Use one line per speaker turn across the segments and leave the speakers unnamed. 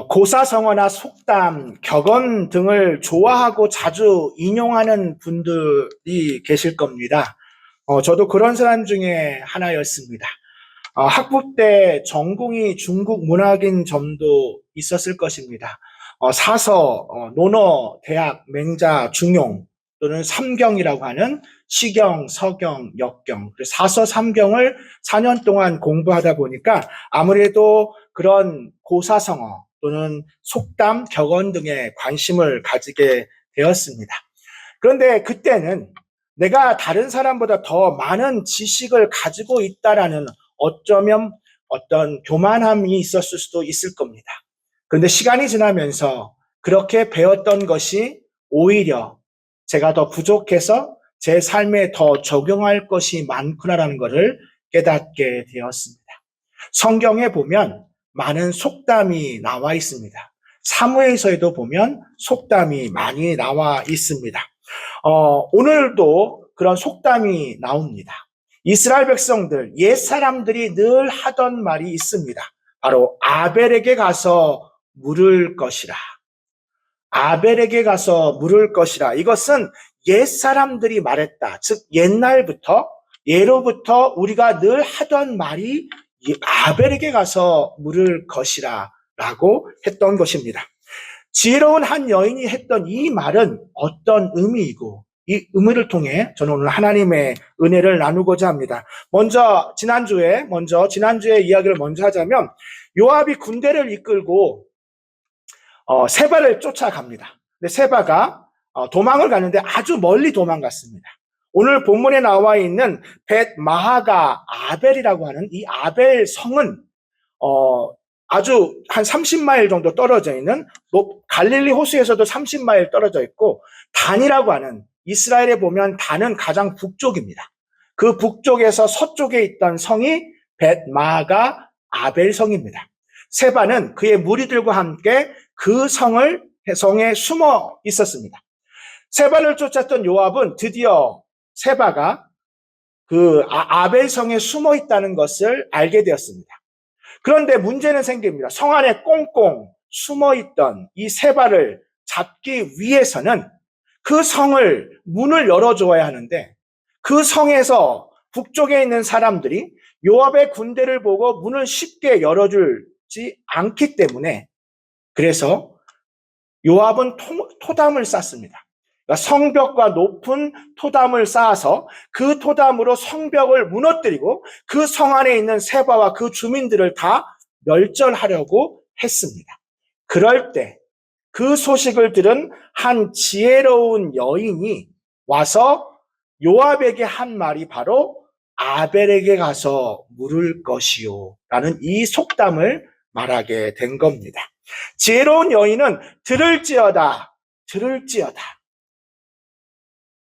고사성어나 속담, 격언 등을 좋아하고 자주 인용하는 분들이 계실 겁니다. 저도 그런 사람 중에 하나였습니다. 학부 때 전공이 중국 문학인 점도 있었을 것입니다. 사서, 논어, 대학, 맹자, 중용 또는 삼경이라고 하는 시경, 서경, 역경, 사서 삼경을 4년 동안 공부하다 보니까 아무래도 그런 고사성어 또는 속담, 격언 등에 관심을 가지게 되었습니다. 그런데 그때는 내가 다른 사람보다 더 많은 지식을 가지고 있다라는 어쩌면 어떤 교만함이 있었을 수도 있을 겁니다. 그런데 시간이 지나면서 그렇게 배웠던 것이 오히려 제가 더 부족해서 제 삶에 더 적용할 것이 많구나라는 것을 깨닫게 되었습니다. 성경에 보면 많은 속담이 나와 있습니다. 사무엘서에도 보면 속담이 많이 나와 있습니다. 오늘도 그런 속담이 나옵니다. 이스라엘 백성들, 옛 사람들이 늘 하던 말이 있습니다. 바로 아벨에게 가서 물을 것이라. 아벨에게 가서 물을 것이라. 이것은 옛 사람들이 말했다. 즉 옛날부터 예로부터 우리가 늘 하던 말이 아벨에게 가서 물을 것이라 라고 했던 것입니다. 지혜로운 한 여인이 했던 이 말은 어떤 의미이고 이 의미를 통해 저는 오늘 하나님의 은혜를 나누고자 합니다. 먼저 지난주에 이야기를 먼저 하자면 요압이 군대를 이끌고 세바를 쫓아갑니다. 근데 세바가 도망을 가는데 아주 멀리 도망갔습니다. 오늘 본문에 나와 있는 벳 마하가 아벨이라고 하는 이 아벨 성은 아주 한 30마일 정도 떨어져 있는 갈릴리 호수에서도 30마일 떨어져 있고 단이라고 하는 이스라엘에 보면 단은 가장 북쪽입니다. 그 북쪽에서 서쪽에 있던 성이 벳 마하가 아벨 성입니다. 세바는 그의 무리들과 함께 그 성에 숨어 있었습니다. 세바를 쫓았던 요압은 드디어 세바가 그 아벨 성에 숨어 있다는 것을 알게 되었습니다. 그런데 문제는 생깁니다. 성 안에 꽁꽁 숨어 있던 이 세바를 잡기 위해서는 그 성을 문을 열어줘야 하는데 그 성에서 북쪽에 있는 사람들이 요압의 군대를 보고 문을 쉽게 열어주지 않기 때문에 그래서 요압은 토담을 쌓습니다. 그러니까 성벽과 높은 토담을 쌓아서 그 토담으로 성벽을 무너뜨리고 그 성 안에 있는 세바와 그 주민들을 다 멸절하려고 했습니다. 그럴 때 그 소식을 들은 한 지혜로운 여인이 와서 요압에게 한 말이 바로 아벨에게 가서 물을 것이요 라는 이 속담을 말하게 된 겁니다. 지혜로운 여인은 들을지어다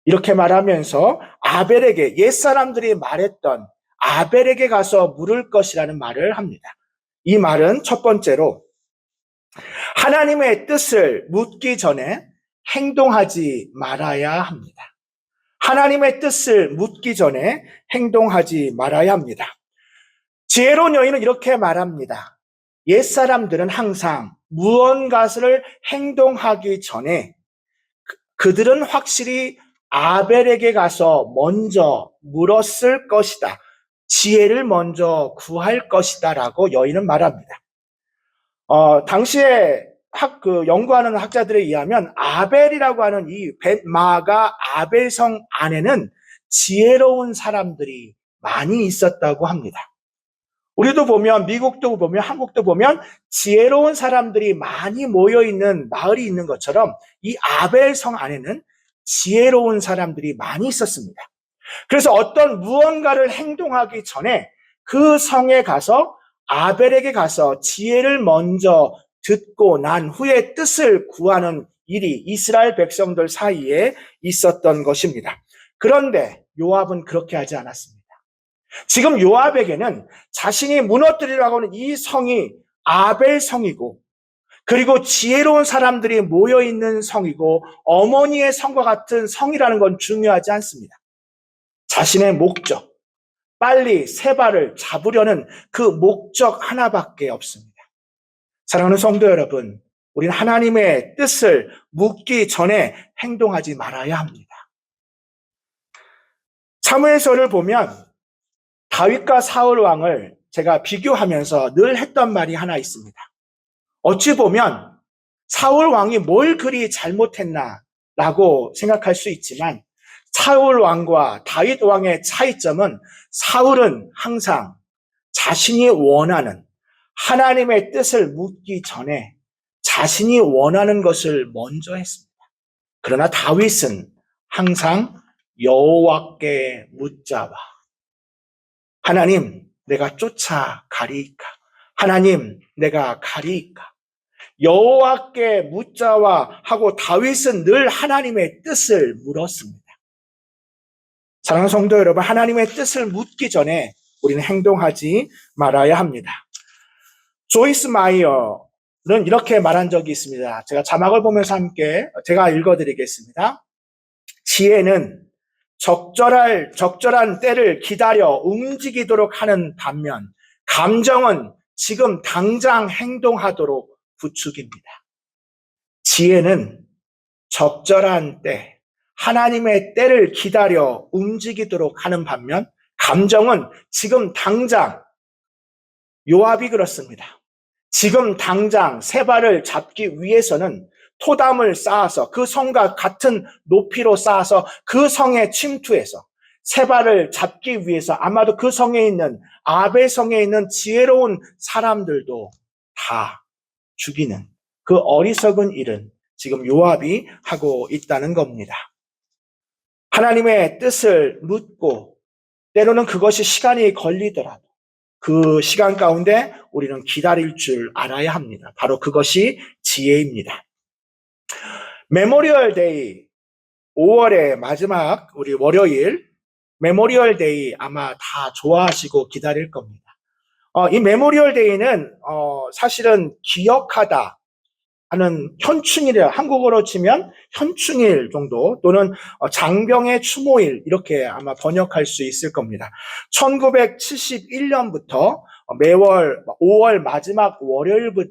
이렇게 말하면서 아벨에게 옛사람들이 말했던 아벨에게 가서 물을 것이라는 말을 합니다. 이 말은 첫 번째로 하나님의 뜻을 묻기 전에 행동하지 말아야 합니다. 하나님의 뜻을 묻기 전에 행동하지 말아야 합니다. 지혜로운 여인은 이렇게 말합니다. 옛사람들은 항상 무언가를 행동하기 전에 그들은 확실히 아벨에게 가서 먼저 물었을 것이다. 지혜를 먼저 구할 것이다 라고 여인은 말합니다. 당시에 연구하는 학자들에 의하면 아벨이라고 하는 이 벳마가 아벨성 안에는 지혜로운 사람들이 많이 있었다고 합니다. 우리도 보면 미국도 보면 한국도 보면 지혜로운 사람들이 많이 모여있는 마을이 있는 것처럼 이 아벨성 안에는 지혜로운 사람들이 많이 있었습니다. 그래서 어떤 무언가를 행동하기 전에 그 성에 가서 아벨에게 가서 지혜를 먼저 듣고 난 후에 뜻을 구하는 일이 이스라엘 백성들 사이에 있었던 것입니다. 그런데 요압은 그렇게 하지 않았습니다. 지금 요압에게는 자신이 무너뜨리려고 하는 이 성이 아벨 성이고 그리고 지혜로운 사람들이 모여있는 성이고 어머니의 성과 같은 성이라는 건 중요하지 않습니다. 자신의 목적, 빨리 세바를 잡으려는 그 목적 하나밖에 없습니다. 사랑하는 성도 여러분, 우리는 하나님의 뜻을 묻기 전에 행동하지 말아야 합니다. 사무엘서를 보면 다윗과 사울 왕을 제가 비교하면서 늘 했던 말이 하나 있습니다. 어찌 보면 사울 왕이 뭘 그리 잘못했나라고 생각할 수 있지만 사울 왕과 다윗 왕의 차이점은 사울은 항상 자신이 원하는 하나님의 뜻을 묻기 전에 자신이 원하는 것을 먼저 했습니다. 그러나 다윗은 항상 여호와께 묻자와 하나님 내가 쫓아가리이까 하나님 내가 가리이까 여호와께 묻자와 하고 다윗은 늘 하나님의 뜻을 물었습니다. 사랑하는 성도 여러분, 하나님의 뜻을 묻기 전에 우리는 행동하지 말아야 합니다. 조이스 마이어는 이렇게 말한 적이 있습니다. 제가 자막을 보면서 함께 제가 읽어드리겠습니다. 지혜는 적절한 때를 기다려 움직이도록 하는 반면 감정은 지금 당장 행동하도록 부추깁니다. 지혜는 적절한 때, 하나님의 때를 기다려 움직이도록 하는 반면 감정은 지금 당장, 요압이 그렇습니다. 지금 당장 세바를 잡기 위해서는 토담을 쌓아서 그 성과 같은 높이로 쌓아서 그 성에 침투해서 세바를 잡기 위해서 아마도 그 성에 있는 아벨 성에 있는 지혜로운 사람들도 다 죽이는 그 어리석은 일은 지금 요압이 하고 있다는 겁니다. 하나님의 뜻을 묻고 때로는 그것이 시간이 걸리더라도 그 시간 가운데 우리는 기다릴 줄 알아야 합니다. 바로 그것이 지혜입니다. 메모리얼 데이 5월의 마지막 우리 월요일 메모리얼 데이 아마 다 좋아하시고 기다릴 겁니다. 이 메모리얼 데이는 사실은 기억하다 하는 현충일이라 한국어로 치면 현충일 정도 또는 장병의 추모일 이렇게 아마 번역할 수 있을 겁니다. 1971년부터 매월 5월 마지막 월요일부터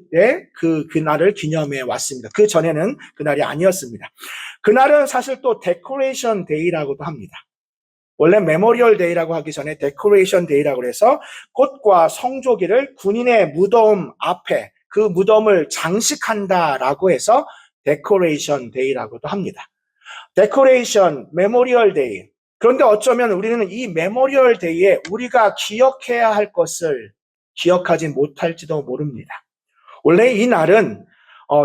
그날을 기념해 왔습니다. 그 전에는 그날이 아니었습니다. 그날은 사실 또 데코레이션 데이라고도 합니다. 원래 메모리얼 데이라고 하기 전에 데코레이션 데이라고 해서 꽃과 성조기를 군인의 무덤 앞에 그 무덤을 장식한다라고 해서 데코레이션 데이라고도 합니다. 데코레이션, 메모리얼 데이. 그런데 어쩌면 우리는 이 메모리얼 데이에 우리가 기억해야 할 것을 기억하지 못할지도 모릅니다. 원래 이 날은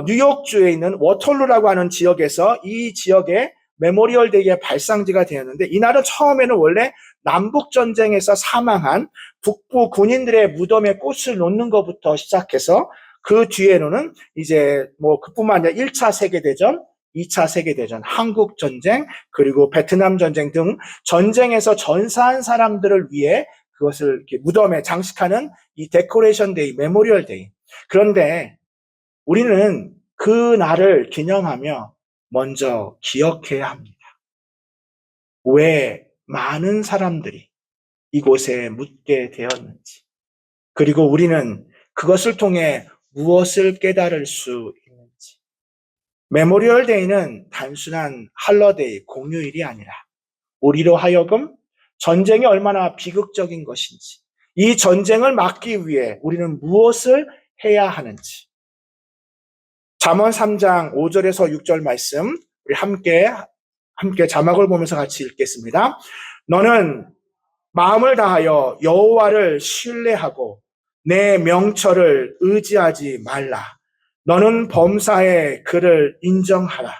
뉴욕주에 있는 워털루라고 하는 지역에서 이 지역에 메모리얼 데이의 발상지가 되었는데 이 날은 처음에는 원래 남북전쟁에서 사망한 북부 군인들의 무덤에 꽃을 놓는 것부터 시작해서 그 뒤에는 이제 그뿐만 아니라 1차 세계대전, 2차 세계대전, 한국전쟁, 그리고 베트남 전쟁 등 전쟁에서 전사한 사람들을 위해 그것을 이렇게 무덤에 장식하는 이 데코레이션 데이, 메모리얼 데이. 그런데 우리는 그 날을 기념하며 먼저 기억해야 합니다. 왜 많은 사람들이 이곳에 묻게 되었는지, 그리고 우리는 그것을 통해 무엇을 깨달을 수 있는지. 메모리얼 데이는 단순한 할러데이, 공휴일이 아니라 우리로 하여금 전쟁이 얼마나 비극적인 것인지, 이 전쟁을 막기 위해 우리는 무엇을 해야 하는지. 잠언 3장 5절에서 6절 말씀 우리 함께 자막을 보면서 같이 읽겠습니다. 너는 마음을 다하여 여호와를 신뢰하고 내 명철을 의지하지 말라. 너는 범사에 그를 인정하라.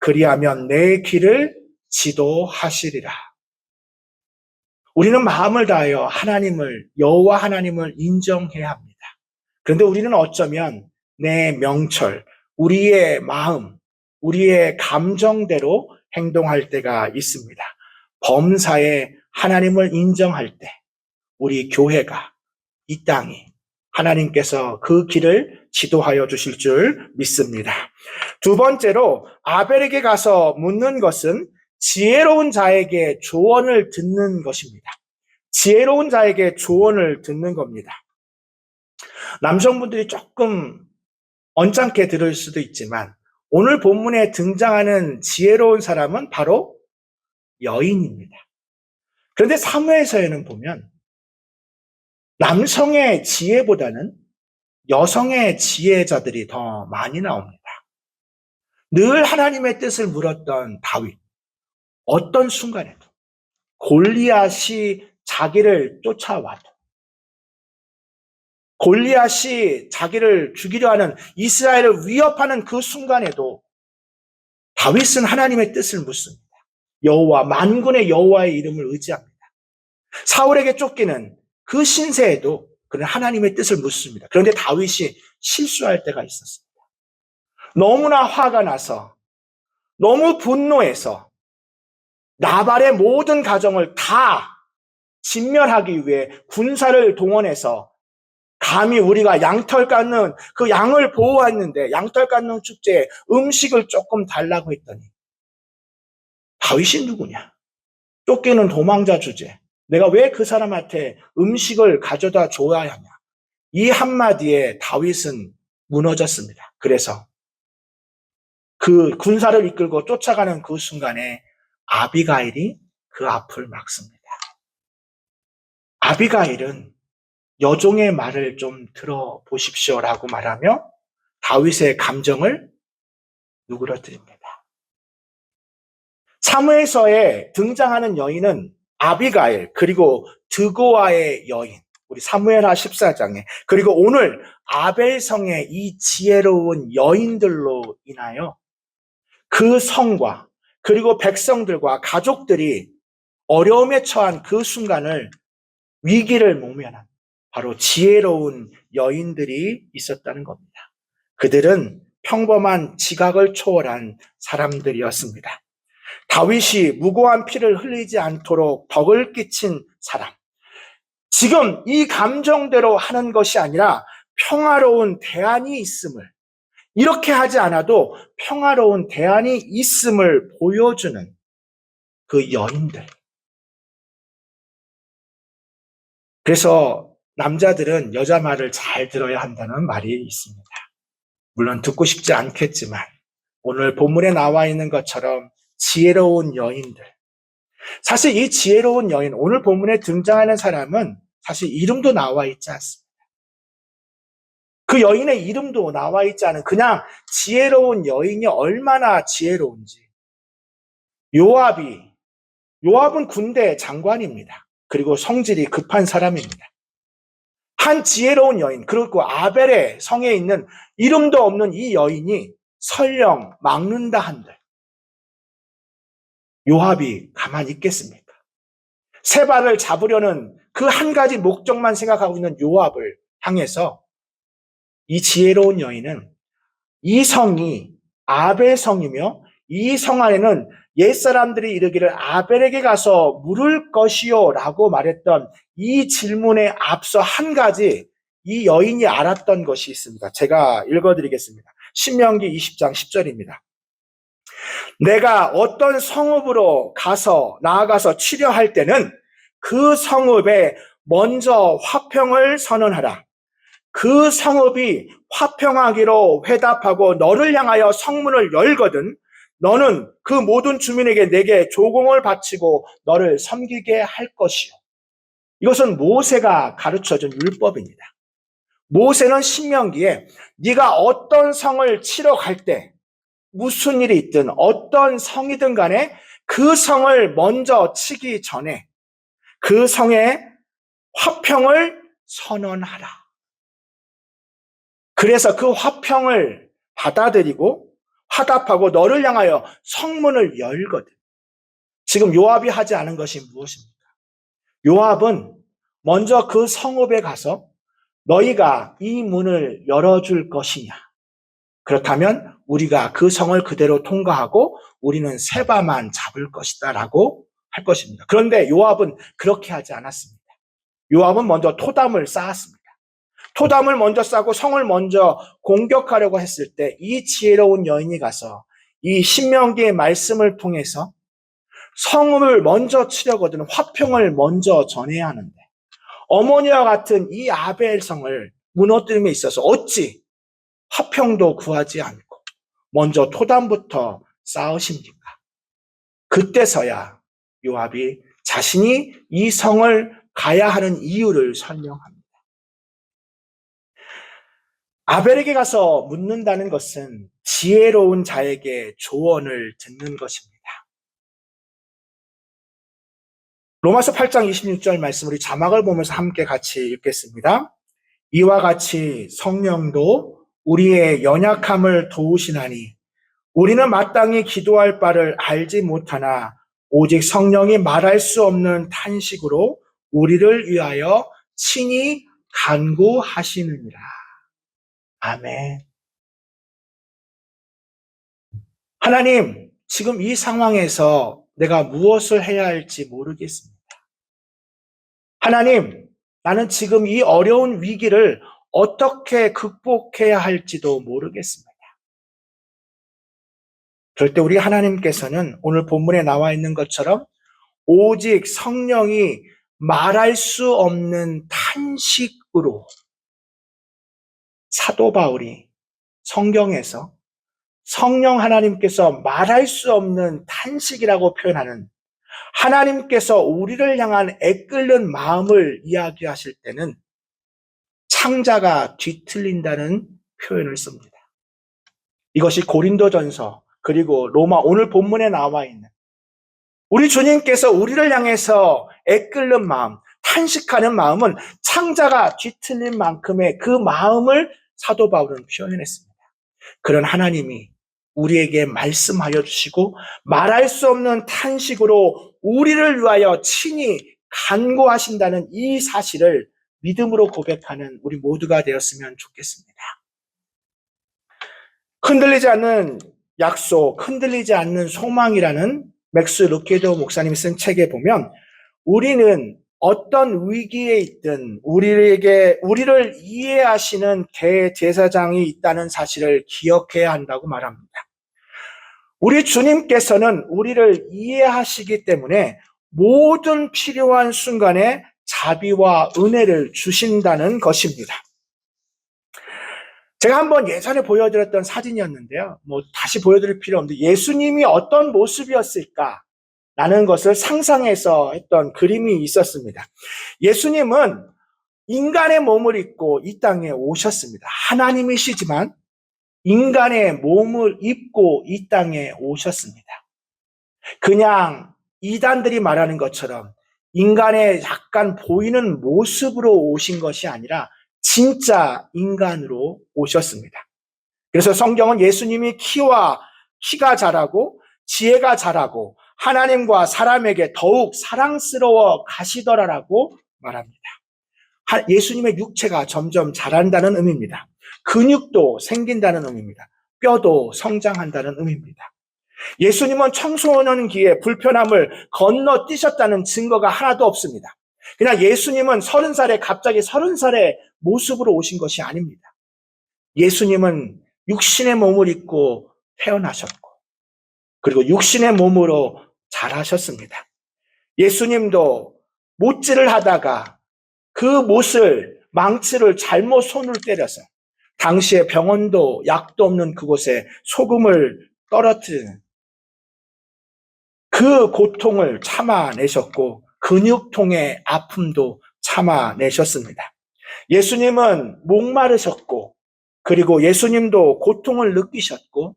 그리하면 내 길을 지도하시리라. 우리는 마음을 다하여 여호와 하나님을 인정해야 합니다. 그런데 우리는 어쩌면 내 명철, 우리의 마음, 우리의 감정대로 행동할 때가 있습니다. 범사에 하나님을 인정할 때 우리 교회가 이 땅이 하나님께서 그 길을 지도하여 주실 줄 믿습니다. 두 번째로 아벨에게 가서 묻는 것은 지혜로운 자에게 조언을 듣는 것입니다. 지혜로운 자에게 조언을 듣는 겁니다. 남성분들이 조금 언짢게 들을 수도 있지만 오늘 본문에 등장하는 지혜로운 사람은 바로 여인입니다. 그런데 사무엘서에는 보면 남성의 지혜보다는 여성의 지혜자들이 더 많이 나옵니다. 늘 하나님의 뜻을 물었던 다윗, 어떤 순간에도 골리앗이 자기를 쫓아와도, 골리앗이 자기를 죽이려 하는 이스라엘을 위협하는 그 순간에도 다윗은 하나님의 뜻을 묻습니다. 여호와, 만군의 여호와의 이름을 의지합니다. 사울에게 쫓기는 그 신세에도 그는 하나님의 뜻을 묻습니다. 그런데 다윗이 실수할 때가 있었습니다. 너무나 화가 나서, 너무 분노해서 나발의 모든 가정을 다 진멸하기 위해 군사를 동원해서 감히 우리가 양털 깎는 그 양을 보호했는데 양털 깎는 축제에 음식을 조금 달라고 했더니 다윗이 누구냐? 쫓기는 도망자 주제. 내가 왜 그 사람한테 음식을 가져다 줘야 하냐? 이 한마디에 다윗은 무너졌습니다. 그래서 그 군사를 이끌고 쫓아가는 그 순간에 아비가일이 그 앞을 막습니다. 아비가일은 여종의 말을 좀 들어보십시오라고 말하며 다윗의 감정을 누그러뜨립니다. 사무엘서에 등장하는 여인은 아비가일, 그리고 드고아의 여인, 우리 사무엘하 14장에, 그리고 오늘 아벨성의 이 지혜로운 여인들로 인하여 그 성과 그리고 백성들과 가족들이 어려움에 처한 그 순간을, 위기를 모면한 바로 지혜로운 여인들이 있었다는 겁니다. 그들은 평범한 지각을 초월한 사람들이었습니다. 다윗이 무고한 피를 흘리지 않도록 덕을 끼친 사람. 지금 이 감정대로 하는 것이 아니라 평화로운 대안이 있음을, 이렇게 하지 않아도 평화로운 대안이 있음을 보여주는 그 여인들. 그래서 남자들은 여자 말을 잘 들어야 한다는 말이 있습니다. 물론 듣고 싶지 않겠지만 오늘 본문에 나와 있는 것처럼 지혜로운 여인들. 사실 이 지혜로운 여인, 오늘 본문에 등장하는 사람은 사실 이름도 나와 있지 않습니다. 그 여인의 이름도 나와 있지 않은 그냥 지혜로운 여인이 얼마나 지혜로운지. 요압은 군대 장관입니다. 그리고 성질이 급한 사람입니다. 한 지혜로운 여인, 그리고 아벨의 성에 있는 이름도 없는 이 여인이 설령 막는다 한들 요압이 가만히 있겠습니까? 세바를 잡으려는 그 한 가지 목적만 생각하고 있는 요압을 향해서 이 지혜로운 여인은 이 성이 아벨 성이며 이 성 안에는 옛사람들이 이르기를 아벨에게 가서 물을 것이요 라고 말했던 이 질문에 앞서 한 가지 이 여인이 알았던 것이 있습니다. 제가 읽어드리겠습니다. 신명기 20장 10절입니다. 내가 어떤 성읍으로 나아가서 치려할 때는 그 성읍에 먼저 화평을 선언하라. 그 성읍이 화평하기로 회답하고 너를 향하여 성문을 열거든 너는 그 모든 주민에게 내게 조공을 바치고 너를 섬기게 할 것이요. 이것은 모세가 가르쳐준 율법입니다. 모세는 신명기에 네가 어떤 성을 치러 갈 때 무슨 일이 있든 어떤 성이든 간에 그 성을 먼저 치기 전에 그 성에 화평을 선언하라. 그래서 그 화평을 받아들이고 화답하고 너를 향하여 성문을 열거든. 지금 요압이 하지 않은 것이 무엇입니까? 요압은 먼저 그 성읍에 가서 너희가 이 문을 열어줄 것이냐? 그렇다면 우리가 그 성을 그대로 통과하고 우리는 세바만 잡을 것이다 라고 할 것입니다. 그런데 요압은 그렇게 하지 않았습니다. 요압은 먼저 토담을 쌓았습니다. 토담을 먼저 쌓고 성을 먼저 공격하려고 했을 때 이 지혜로운 여인이 가서 이 신명기의 말씀을 통해서 성을 먼저 치려거든 화평을 먼저 전해야 하는데 어머니와 같은 이 아벨 성을 무너뜨림에 있어서 어찌 화평도 구하지 않고 먼저 토담부터 쌓으십니까? 그때서야 요압이 자신이 이 성을 가야 하는 이유를 설명합니다. 아벨에게 가서 묻는다는 것은 지혜로운 자에게 조언을 듣는 것입니다. 로마서 8장 26절 말씀 우리 자막을 보면서 함께 같이 읽겠습니다. 이와 같이 성령도 우리의 연약함을 도우시나니 우리는 마땅히 기도할 바를 알지 못하나 오직 성령이 말할 수 없는 탄식으로 우리를 위하여 친히 간구하시느니라. 아멘. 하나님, 지금 이 상황에서 내가 무엇을 해야 할지 모르겠습니다. 하나님, 나는 지금 이 어려운 위기를 어떻게 극복해야 할지도 모르겠습니다. 그럴 때 우리 하나님께서는 오늘 본문에 나와 있는 것처럼 오직 성령이 말할 수 없는 탄식으로 사도 바울이 성경에서 성령 하나님께서 말할 수 없는 탄식이라고 표현하는 하나님께서 우리를 향한 애끓는 마음을 이야기하실 때는 창자가 뒤틀린다는 표현을 씁니다. 이것이 고린도전서 그리고 로마 오늘 본문에 나와 있는 우리 주님께서 우리를 향해서 애끓는 마음, 탄식하는 마음은 창자가 뒤틀린 만큼의 그 마음을 사도 바울은 표현했습니다. 그런 하나님이 우리에게 말씀하여 주시고 말할 수 없는 탄식으로 우리를 위하여 친히 간구하신다는 이 사실을 믿음으로 고백하는 우리 모두가 되었으면 좋겠습니다. 흔들리지 않는 약속, 흔들리지 않는 소망이라는 맥스 루케도 목사님이 쓴 책에 보면 우리는 어떤 위기에 있든 우리를 이해하시는 대제사장이 있다는 사실을 기억해야 한다고 말합니다. 우리 주님께서는 우리를 이해하시기 때문에 모든 필요한 순간에 자비와 은혜를 주신다는 것입니다. 제가 한번 예전에 보여드렸던 사진이었는데요. 다시 보여드릴 필요 없는데 예수님이 어떤 모습이었을까? 라는 것을 상상해서 했던 그림이 있었습니다. 예수님은 인간의 몸을 입고 이 땅에 오셨습니다. 하나님이시지만 인간의 몸을 입고 이 땅에 오셨습니다. 그냥 이단들이 말하는 것처럼 인간의 약간 보이는 모습으로 오신 것이 아니라 진짜 인간으로 오셨습니다. 그래서 성경은 예수님이 키가 자라고 지혜가 자라고 하나님과 사람에게 더욱 사랑스러워 가시더라라고 말합니다. 예수님의 육체가 점점 자란다는 의미입니다. 근육도 생긴다는 의미입니다. 뼈도 성장한다는 의미입니다. 예수님은 청소년기에 불편함을 건너뛰셨다는 증거가 하나도 없습니다. 그냥 예수님은 30살에 갑자기 30살의 모습으로 오신 것이 아닙니다. 예수님은 육신의 몸을 입고 태어나셨고 그리고 육신의 몸으로 자라셨습니다. 예수님도 못질을 하다가 그 망치를 잘못 손을 때려서 당시에 병원도 약도 없는 그곳에 소금을 떨어뜨리는 그 고통을 참아내셨고 근육통의 아픔도 참아내셨습니다. 예수님은 목마르셨고 그리고 예수님도 고통을 느끼셨고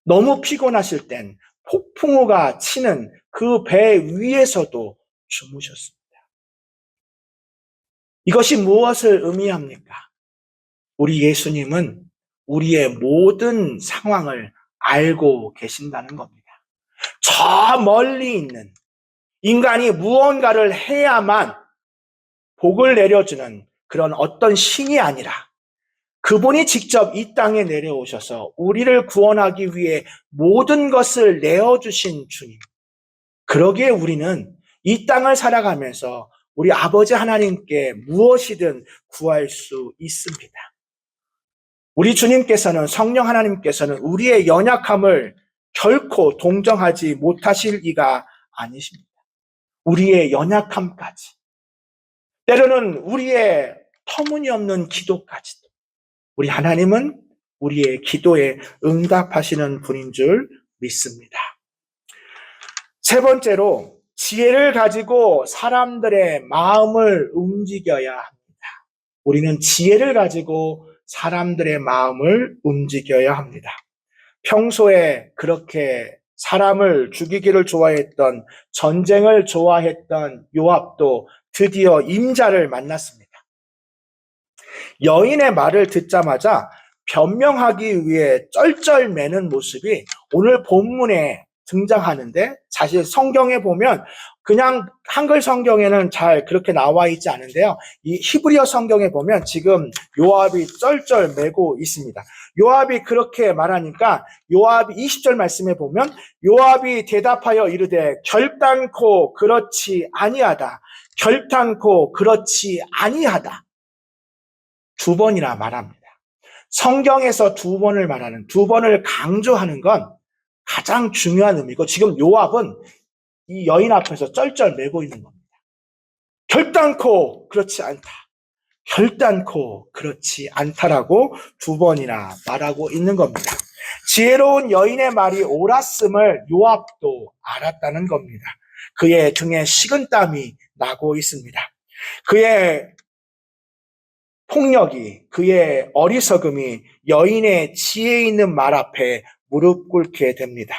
너무 피곤하실 땐 폭풍우가 치는 그 배 위에서도 주무셨습니다. 이것이 무엇을 의미합니까? 우리 예수님은 우리의 모든 상황을 알고 계신다는 겁니다. 저 멀리 있는 인간이 무언가를 해야만 복을 내려주는 그런 어떤 신이 아니라 그분이 직접 이 땅에 내려오셔서 우리를 구원하기 위해 모든 것을 내어주신 주님. 그러기에 우리는 이 땅을 살아가면서 우리 아버지 하나님께 무엇이든 구할 수 있습니다. 우리 주님께서는 성령 하나님께서는 우리의 연약함을 결코 동정하지 못하실 이가 아니십니다. 우리의 연약함까지 때로는 우리의 터무니없는 기도까지도 우리 하나님은 우리의 기도에 응답하시는 분인 줄 믿습니다. 세 번째로 지혜를 가지고 사람들의 마음을 움직여야 합니다. 우리는 지혜를 가지고 사람들의 마음을 움직여야 합니다. 평소에 그렇게 사람을 죽이기를 좋아했던, 전쟁을 좋아했던 요압도 드디어 임자를 만났습니다. 여인의 말을 듣자마자 변명하기 위해 쩔쩔매는 모습이 오늘 본문에 등장하는데, 사실 성경에 보면 그냥 한글 성경에는 잘 그렇게 나와 있지 않은데요. 이 히브리어 성경에 보면 지금 요압이 쩔쩔매고 있습니다. 요압이 그렇게 말하니까 요압이 20절 말씀에 보면 요압이 대답하여 이르되 결단코 그렇지 아니하다. 결단코 그렇지 아니하다. 두 번이나 말합니다. 성경에서 두 번을 말하는, 두 번을 강조하는 건 가장 중요한 의미고, 지금 요압은 이 여인 앞에서 쩔쩔매고 있는 겁니다. 결단코 그렇지 않다. 결단코 그렇지 않다라고 두 번이나 말하고 있는 겁니다. 지혜로운 여인의 말이 옳았음을 요압도 알았다는 겁니다. 그의 등에 식은땀이 나고 있습니다. 그의 폭력이, 그의 어리석음이 여인의 지혜 있는 말 앞에 무릎 꿇게 됩니다.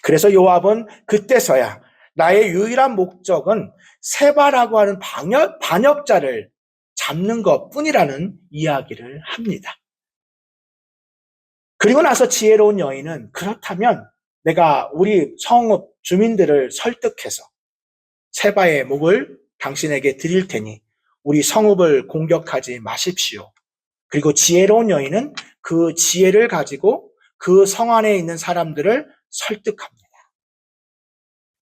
그래서 요압은 그때서야 나의 유일한 목적은 세바라고 하는 반역자를 잡는 것뿐이라는 이야기를 합니다. 그리고 나서 지혜로운 여인은 그렇다면 내가 우리 성읍 주민들을 설득해서 세바의 목을 당신에게 드릴 테니 우리 성읍을 공격하지 마십시오. 그리고 지혜로운 여인은 그 지혜를 가지고 그 성 안에 있는 사람들을 설득합니다.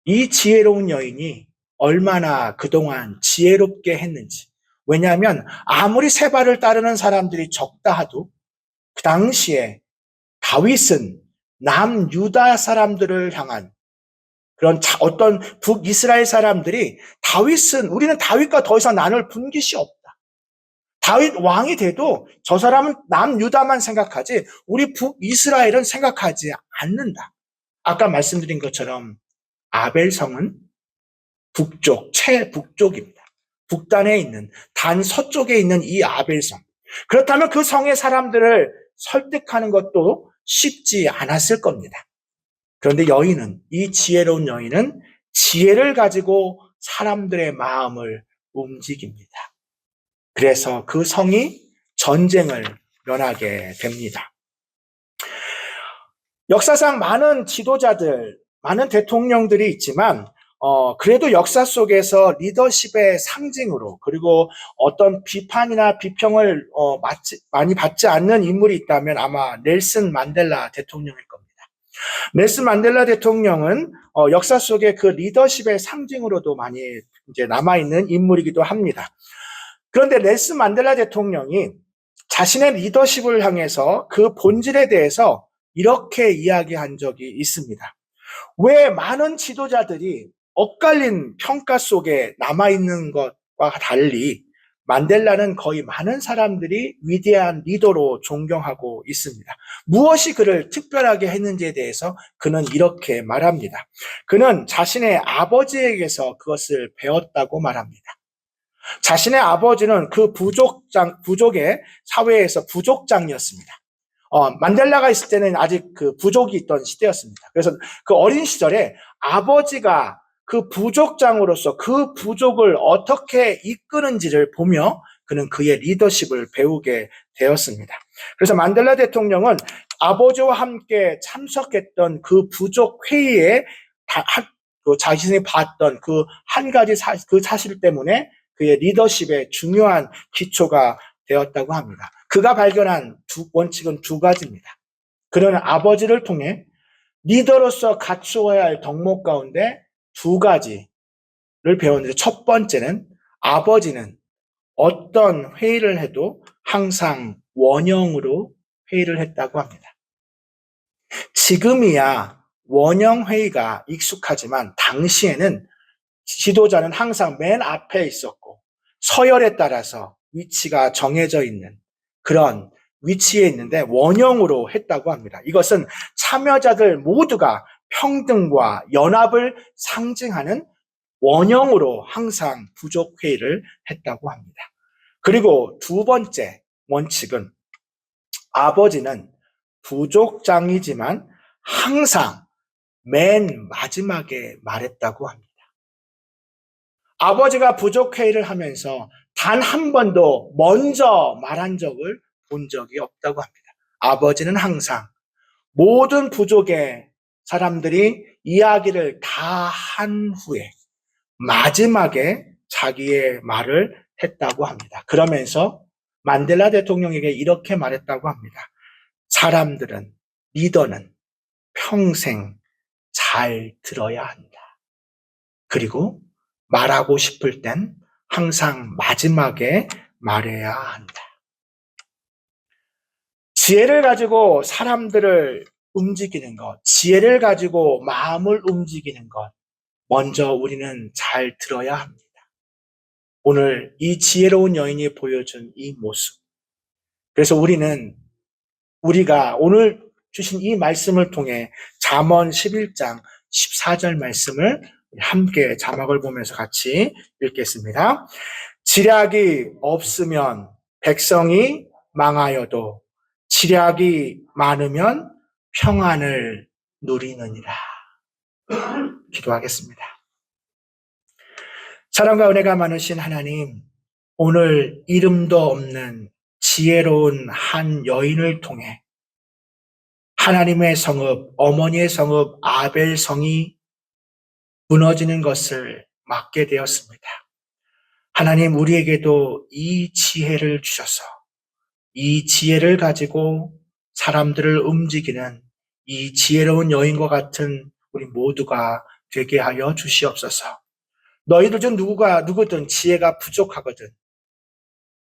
이 지혜로운 여인이 얼마나 그동안 지혜롭게 했는지. 왜냐하면 아무리 세바를 따르는 사람들이 적다 하도 그 당시에 다윗은 남유다 사람들을 향한 그런 어떤 북이스라엘 사람들이 우리는 다윗과 더 이상 나눌 분깃이 없다. 다윗 왕이 돼도 저 사람은 남유다만 생각하지 우리 북이스라엘은 생각하지 않는다. 아까 말씀드린 것처럼 아벨성은 북쪽, 최북쪽입니다. 북단에 있는, 단 서쪽에 있는 이 아벨성. 그렇다면 그 성의 사람들을 설득하는 것도 쉽지 않았을 겁니다. 그런데 이 지혜로운 여인은 지혜를 가지고 사람들의 마음을 움직입니다. 그래서 그 성이 전쟁을 면하게 됩니다. 역사상 많은 지도자들, 많은 대통령들이 있지만 그래도 역사 속에서 리더십의 상징으로, 그리고 어떤 비판이나 비평을 많이 받지 않는 인물이 있다면 아마 넬슨 만델라 대통령일 겁니다. 넬슨 만델라 대통령은 역사 속에 그 리더십의 상징으로도 많이 이제 남아있는 인물이기도 합니다. 그런데 넬슨 만델라 대통령이 자신의 리더십을 향해서 그 본질에 대해서 이렇게 이야기한 적이 있습니다. 왜 많은 지도자들이 엇갈린 평가 속에 남아있는 것과 달리 만델라는 거의 많은 사람들이 위대한 리더로 존경하고 있습니다. 무엇이 그를 특별하게 했는지에 대해서 그는 이렇게 말합니다. 그는 자신의 아버지에게서 그것을 배웠다고 말합니다. 자신의 아버지는 그 부족의 사회에서 부족장이었습니다. 만델라가 있을 때는 아직 그 부족이 있던 시대였습니다. 그래서 그 어린 시절에 아버지가 그 부족장으로서 그 부족을 어떻게 이끄는지를 보며 그는 그의 리더십을 배우게 되었습니다. 그래서 만델라 대통령은 아버지와 함께 참석했던 그 부족 회의에 자신이 봤던 그 한 가지 그 사실 때문에 그의 리더십의 중요한 기초가 되었다고 합니다. 그가 발견한 원칙은 두 가지입니다. 그는 아버지를 통해 리더로서 갖추어야 할 덕목 가운데 두 가지를 배웠는데, 첫 번째는 아버지는 어떤 회의를 해도 항상 원형으로 회의를 했다고 합니다. 지금이야 원형 회의가 익숙하지만 당시에는 지도자는 항상 맨 앞에 있었고 서열에 따라서 위치가 정해져 있는 그런 위치에 있는데 원형으로 했다고 합니다. 이것은 참여자들 모두가 평등과 연합을 상징하는 원형으로 항상 부족회의를 했다고 합니다. 그리고 두 번째 원칙은 아버지는 부족장이지만 항상 맨 마지막에 말했다고 합니다. 아버지가 부족회의를 하면서 단 한 번도 먼저 말한 적을 본 적이 없다고 합니다. 아버지는 항상 모든 부족의 사람들이 이야기를 다 한 후에 마지막에 자기의 말을 했다고 합니다. 그러면서 만델라 대통령에게 이렇게 말했다고 합니다. 사람들은, 리더는 평생 잘 들어야 한다. 그리고 말하고 싶을 땐 항상 마지막에 말해야 한다. 지혜를 가지고 사람들을 움직이는 것, 지혜를 가지고 마음을 움직이는 것, 먼저 우리는 잘 들어야 합니다. 오늘 이 지혜로운 여인이 보여준 이 모습. 그래서 우리가 오늘 주신 이 말씀을 통해 잠언 11장 14절 말씀을 함께 자막을 보면서 같이 읽겠습니다. 지략이 없으면 백성이 망하여도 지략이 많으면 평안을 누리느니라. 기도하겠습니다. 사랑과 은혜가 많으신 하나님, 오늘 이름도 없는 지혜로운 한 여인을 통해 하나님의 성읍, 어머니의 성읍 아벨 성이 무너지는 것을 막게 되었습니다. 하나님, 우리에게도 이 지혜를 주셔서 이 지혜를 가지고 사람들을 움직이는 이 지혜로운 여인과 같은 우리 모두가 되게 하여 주시옵소서. 너희들 중 누구든 지혜가 부족하거든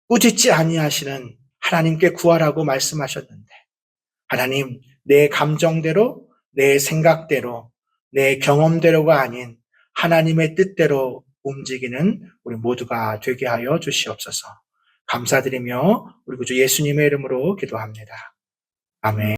꾸짖지 아니하시는 하나님께 구하라고 말씀하셨는데, 하나님, 내 감정대로, 내 생각대로, 내 경험대로가 아닌 하나님의 뜻대로 움직이는 우리 모두가 되게 하여 주시옵소서. 감사드리며 우리 구주 예수님의 이름으로 기도합니다. 아멘.